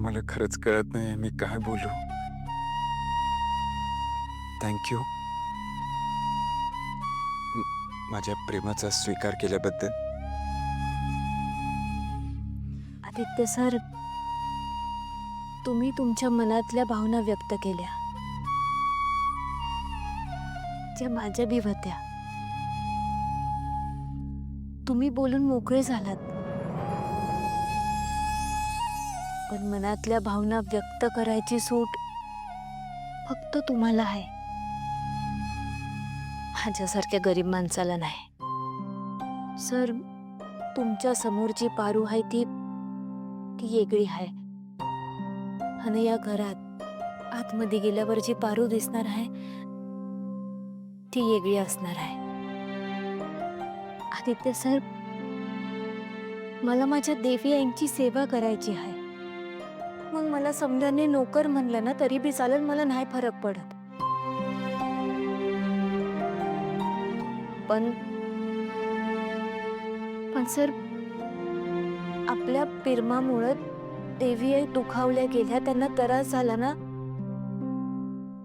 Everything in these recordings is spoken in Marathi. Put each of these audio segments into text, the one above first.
मला खरंच कळत नाही मी काय बोलू. थँक यू माझ्या प्रेमाचा स्वीकार केल्याबद्दल. आदित्य सर, तुम्ही तुमच्या मनातल्या भावना व्यक्त केल्या, ज्या माझ्या बी होत्या. तुम्ही बोलून मोकळे झालात, पण मनातल्या भावना व्यक्त करायची सूट फक्त तुम्हाला आहे, माझ्यासारख्या गरीब माणसाला नाही. सर, तुमच्या समोरची पारू आहे ती वेगळी आहे, आणि या घरात आतमध्ये गेल्यावर जी पारू दिसणार आहे ती वेगळी असणार आहे. आदित्य सर, मला माझ्या देवी आईंची सेवा करायची आहे. मग मला समजाने नोकर म्हणलं ना तरी बी चालेल, मला नाही फरक पडत. पण सर, आपल्या प्रेमामुळे देवी आई दुखावल्या गेल्या, त्यांना त्रास झाला ना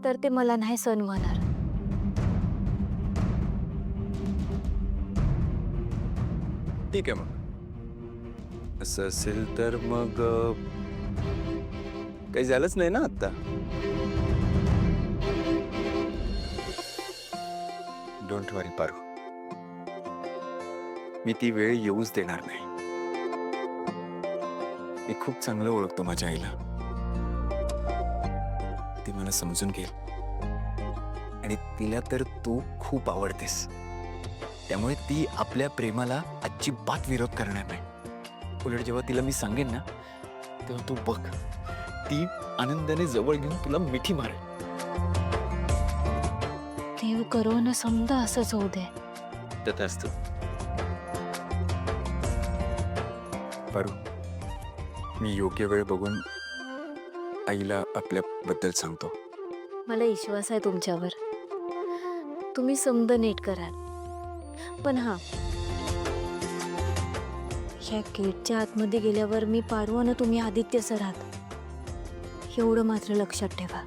तर ते मला नाही सहन होणार. ठीक आहे, मग असं असेल तर मग काही झालंच नाही ना आता. डोंट वरी पारू, मी ती वेळ येऊच देणार नाही. मी खूप चांगलं ओळखतो माझ्या आईला, ती मला समजून घेईल, आणि तिला तर तू खूप आवडतेस, त्यामुळे ती आपल्या प्रेमाला अजिबात विरोध करणार नाही. उलट जेव्हा तिला मी सांगेन ना तेव्हा तू बघ, ती आनंदाने जवळ घेऊन तुला मिठी मारेल. देव करो न समजा असंच होऊ दे. तथास्तु. पारू, मी योग्य वेळ बघून आईला आपल्याबद्दल सांगतो. मला विश्वास आहे तुमच्यावर, तुम्ही समज नीट कराल. पण हा, ह्या गेटच्या आतमध्ये गेल्यावर मी पारू आणि तुम्ही आदित्य सर आहात एवढं मात्र लक्षात ठेवा.